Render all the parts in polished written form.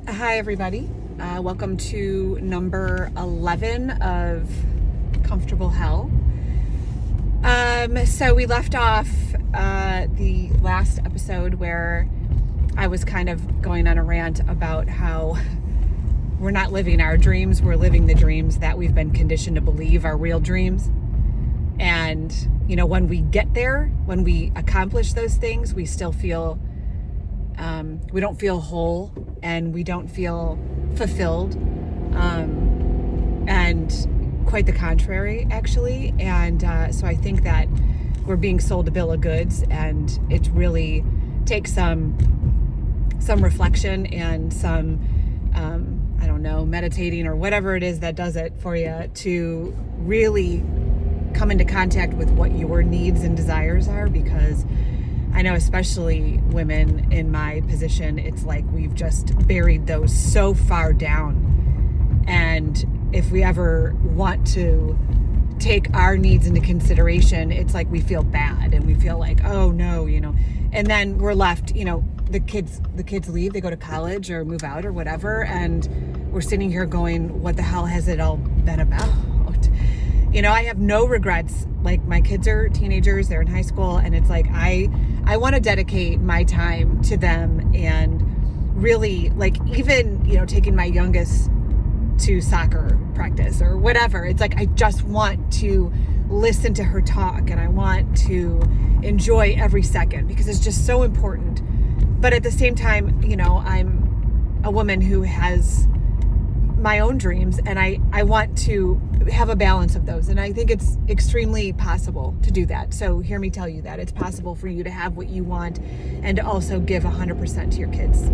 Hi, everybody. Welcome to number 11 of Comfortable Hell. So we left off the last episode where I was kind of going on a rant about how we're not living our dreams, we're living the dreams that we've been conditioned to believe are real dreams. And, you know, when we get there, when we accomplish those things, we still feel, we don't feel whole and we don't feel fulfilled. And quite the contrary, actually. And so I think that we're being sold a bill of goods, and it really takes some reflection and some, I don't know, meditating or whatever it is that does it for you to really come into contact with what your needs and desires are. Because I know, especially women in my position, it's like we've just buried those so far down. And if we ever want to take our needs into consideration, it's like we feel bad and we feel like, oh no, you know, and then we're left, you know, the kids leave, they go to college or move out or whatever, and we're sitting here going, what the hell has it all been about? You know, I have no regrets. Like, my kids are teenagers, they're in high school, and it's like I want to dedicate my time to them, and really, like, even, you know, taking my youngest to soccer practice or whatever. It's like I just want to listen to her talk, and I want to enjoy every second because it's just so important. But at the same time, you know, I'm a woman who has my own dreams, and I want to have a balance of those, and I think it's extremely possible to do that. So hear me tell you that it's possible for you to have what you want and to also give 100% to your kids.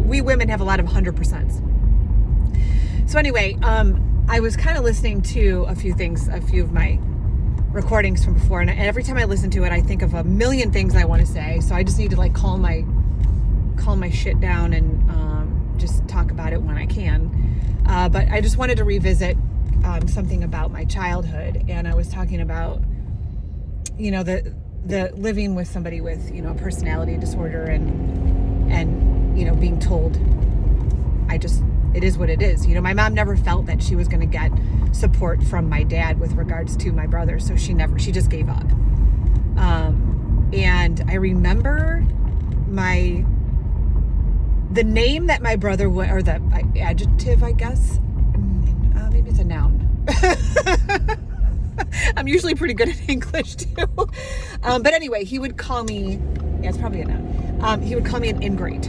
We women have a lot of 100%. So anyway, I was kind of listening to a few of my recordings from before, and every time I listen to it, I think of a million things I want to say. So I just need to like calm my shit down and just talk about it when I can. But I just wanted to revisit something about my childhood, and I was talking about, you know, the living with somebody with, you know, personality disorder and you know, being told it is what it is. You know, my mom never felt that she was going to get support from my dad with regards to my brother, so she just gave up. And I remember the name that my brother would, or the adjective, I guess, maybe it's a noun. I'm usually pretty good at English too. But anyway, he would call me, yeah, it's probably a noun. He would call me an ingrate.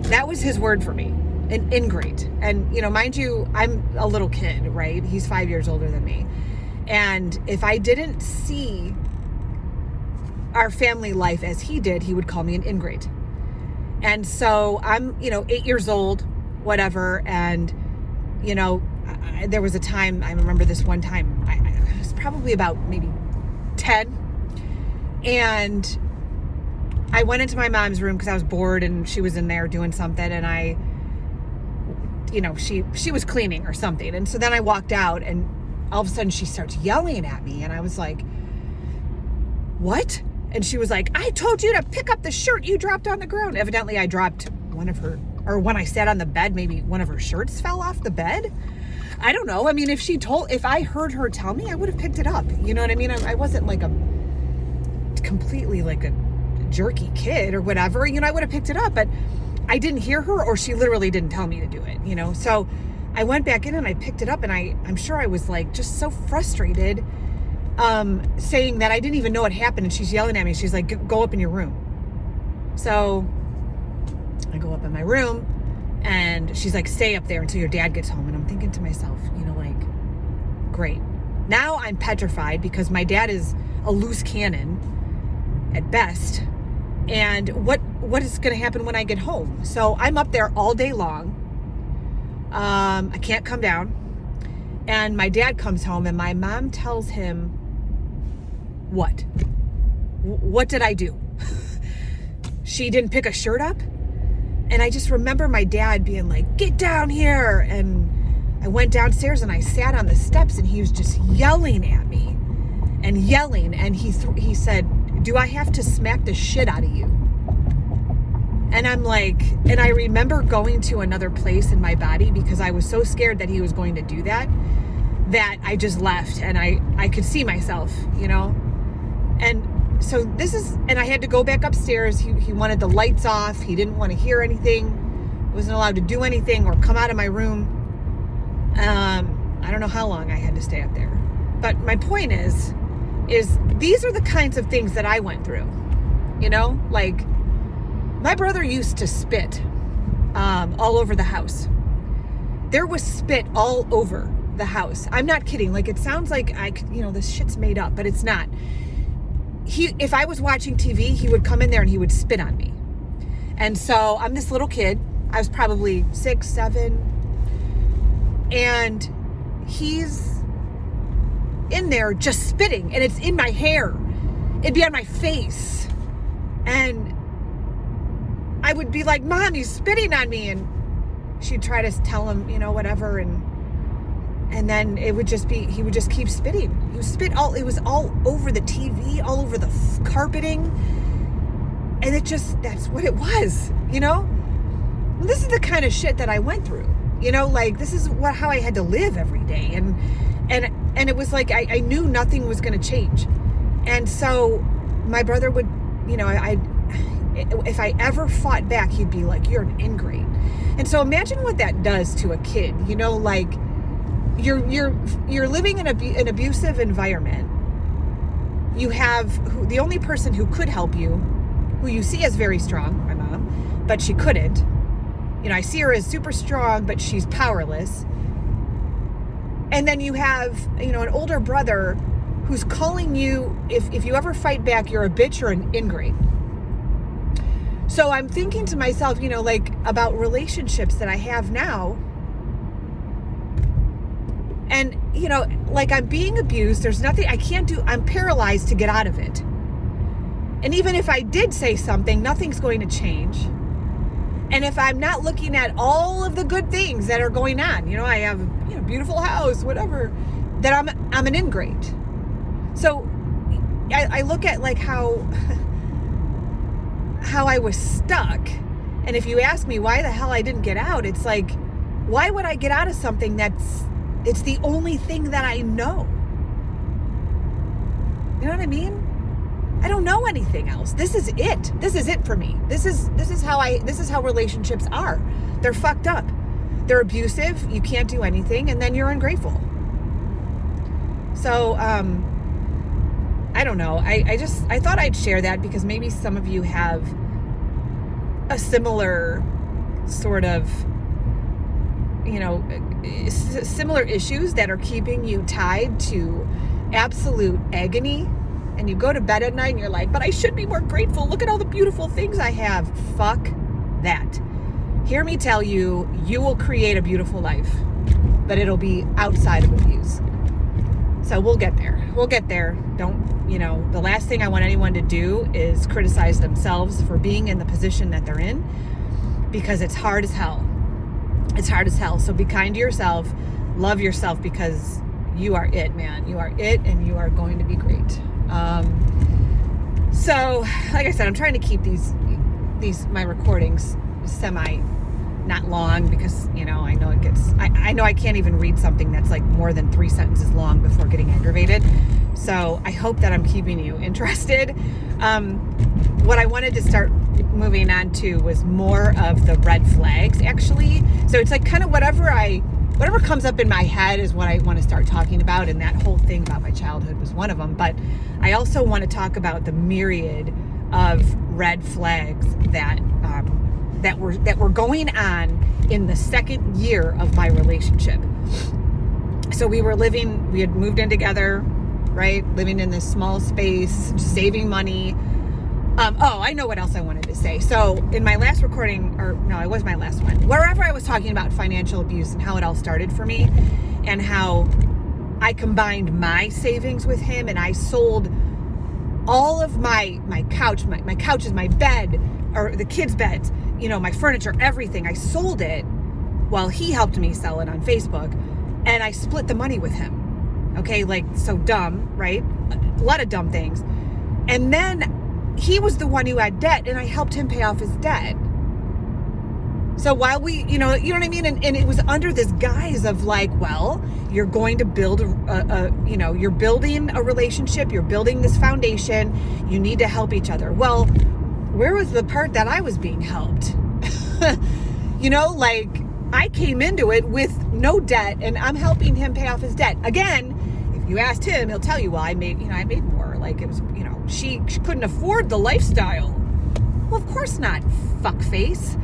That was his word for me, an ingrate. And, you know, mind you, I'm a little kid, right? He's 5 years older than me. And if I didn't see our family life as he did, he would call me an ingrate. And so I'm, you know, 8 years old, whatever. And, you know, there was a time, I remember this one time, I was probably about maybe 10. And I went into my mom's room because I was bored and she was in there doing something. And I, you know, she was cleaning or something. And so then I walked out, and all of a sudden she starts yelling at me. And I was like, what? And she was like, I told you to pick up the shirt you dropped on the ground. Evidently I dropped one of her, or when I sat on the bed, maybe one of her shirts fell off the bed. I don't know. I mean, if I heard her tell me, I would have picked it up. You know what I mean? I wasn't like a completely like a jerky kid or whatever. You know, I would have picked it up, but I didn't hear her, or she literally didn't tell me to do it, you know? So I went back in and I picked it up, and I'm sure I was like just so frustrated, saying that I didn't even know what happened. And she's yelling at me. She's like, go up in your room. So I go up in my room, and she's like, stay up there until your dad gets home. And I'm thinking to myself, you know, like, great. Now I'm petrified because my dad is a loose cannon at best. And what is going to happen when I get home? So I'm up there all day long. I can't come down. And my dad comes home, and my mom tells him, what did I do? She didn't pick a shirt up? And I just remember my dad being like, get down here. And I went downstairs and I sat on the steps, and he was just yelling at me and yelling. And he said, do I have to smack the shit out of you? And I'm like, and I remember going to another place in my body because I was so scared that he was going to do that I just left, and I could see myself, And so and I had to go back upstairs. He wanted the lights off. He didn't want to hear anything. Wasn't allowed to do anything or come out of my room. I don't know how long I had to stay up there. But my point is these are the kinds of things that I went through, like my brother used to spit all over the house. There was spit all over the house. I'm not kidding. Like, it sounds like this shit's made up, but it's not. If I was watching TV, he would come in there and he would spit on me. And so I'm this little kid. I was probably 6, 7. And he's in there just spitting, and it's in my hair. It'd be on my face. And I would be like, Mom, he's spitting on me. And she'd try to tell him, whatever. And then he would just keep spitting. He would spit it was all over the TV, all over the carpeting. And that's what it was, This is the kind of shit that I went through, this is how I had to live every day. And it was like, I knew nothing was going to change. And so my brother would, if I ever fought back, he'd be like, you're an ingrate. And so imagine what that does to a kid, like you're living in an abusive environment. You have the only person who could help you, who you see as very strong, my mom, but she couldn't. I see her as super strong, but she's powerless. And then you have, an older brother who's calling you, if you ever fight back, you're a bitch or an ingrate. So I'm thinking to myself, about relationships that I have now. And, I'm being abused. There's nothing I can't do. I'm paralyzed to get out of it. And even if I did say something, nothing's going to change. And if I'm not looking at all of the good things that are going on, I have a beautiful house, whatever, that I'm an ingrate. So I look at how I was stuck. And if you ask me why the hell I didn't get out, it's like, why would I get out of something it's the only thing that I know? You know what I mean? I don't know anything else. This is it. This is it for me. This is how relationships are. They're fucked up. They're abusive. You can't do anything, and then you're ungrateful. So, I don't know. I thought I'd share that because maybe some of you have a similar sort of, similar issues that are keeping you tied to absolute agony. And you go to bed at night and you're like, but I should be more grateful. Look at all the beautiful things I have. Fuck that. Hear me tell you, you will create a beautiful life, but it'll be outside of abuse. So we'll get there. The last thing I want anyone to do is criticize themselves for being in the position that they're in, because it's hard as hell. It's hard as hell. So be kind to yourself. Love yourself, because you are it, man. You are it, and you are going to be great. So like I said, I'm trying to keep my recordings not long, because I know it gets I know I can't even read something that's like more than 3 sentences long before getting aggravated. So I hope that I'm keeping you interested. What I wanted to start moving on to was more of the red flags, actually. So it's like kind of whatever comes up in my head is what I want to start talking about, and that whole thing about my childhood was one of them. But I also want to talk about the myriad of red flags that were going on in the second year of my relationship. So we had moved in together, right? Living in this small space, saving money. I know what else I wanted to say. So in my last recording, it was my last one, wherever I was talking about financial abuse and how it all started for me, and how I combined my savings with him, and I sold all of my couch, my couches, my bed, or the kids' beds, my furniture, everything. I sold it while he helped me sell it on Facebook, and I split the money with him. Okay, so dumb, right? A lot of dumb things. And then he was the one who had debt, and I helped him pay off his debt. So while we, you know what I mean? And it was under this guise of like, well, you're going to build you're building a relationship, you're building this foundation, you need to help each other. Well, where was the part that I was being helped? Like I came into it with no debt and I'm helping him pay off his debt. Again, if you asked him, he'll tell you, well, I made more. Like it was, she couldn't afford the lifestyle. Well, of course not, fuckface.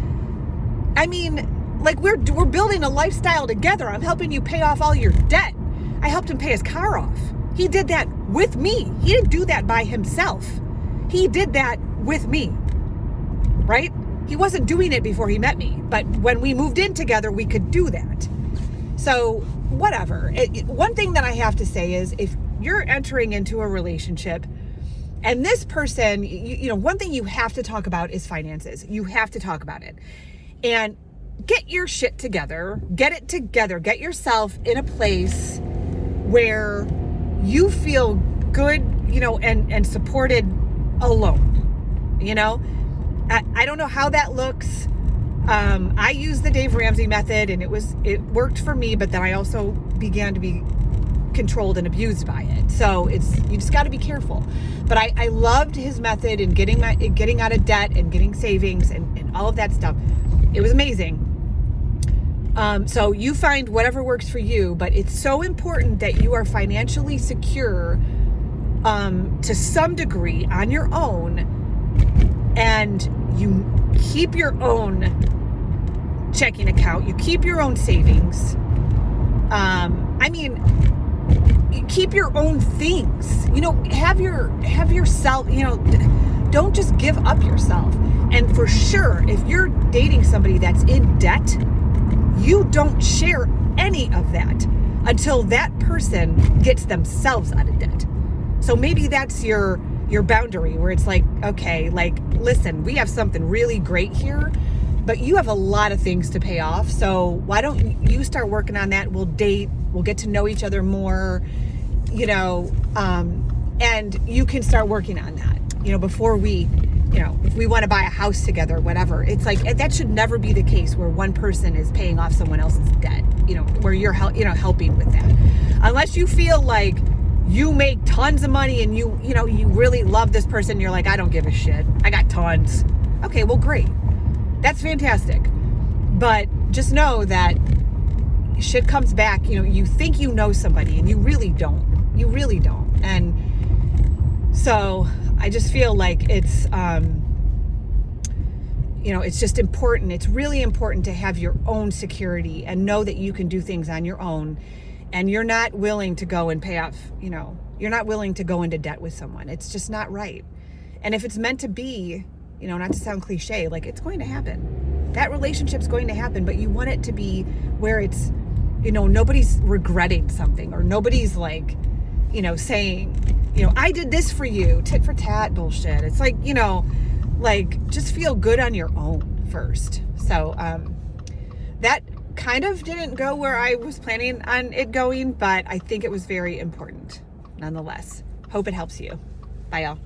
I mean, like we're building a lifestyle together. I'm helping you pay off all your debt. I helped him pay his car off. He did that with me. He didn't do that by himself. He did that with me, right? He wasn't doing it before he met me, but when we moved in together, we could do that. So whatever. One thing that I have to say is if you're entering into a relationship and this person, one thing you have to talk about is finances. You have to talk about it. And get your shit together, get it together, get yourself in a place where you feel good, and supported alone. I don't know how that looks. I used the Dave Ramsey method and it worked for me, but then I also began to be controlled and abused by it. So you just got to be careful. But I loved his method in getting out of debt and getting savings and all of that stuff. It was amazing. So you find whatever works for you, but it's so important that you are financially secure to some degree on your own, and you keep your own checking account, you keep your own savings. You keep your own things. Have yourself. Don't just give up yourself. And for sure, if you're dating somebody that's in debt, you don't share any of that until that person gets themselves out of debt. So maybe that's your boundary where it's like, okay, like, listen, we have something really great here, but you have a lot of things to pay off. So why don't you start working on that? We'll date, we'll get to know each other more, and you can start working on that, before we, if we want to buy a house together, whatever. It's like, that should never be the case where one person is paying off someone else's debt, where you're, helping with that. Unless you feel like you make tons of money and you really love this person. You're like, I don't give a shit. I got tons. Okay, well, great. That's fantastic. But just know that shit comes back. You think you know somebody and you really don't. You really don't. And so I just feel like it's, it's just important. It's really important to have your own security and know that you can do things on your own. And you're not willing to go and pay off, you're not willing to go into debt with someone. It's just not right. And if it's meant to be, not to sound cliche, like it's going to happen. That relationship's going to happen, but you want it to be where it's, nobody's regretting something or nobody's like, saying, I did this for you, tit for tat bullshit. It's like, just feel good on your own first. So, that kind of didn't go where I was planning on it going, but I think it was very important nonetheless. Hope it helps you. Bye, y'all.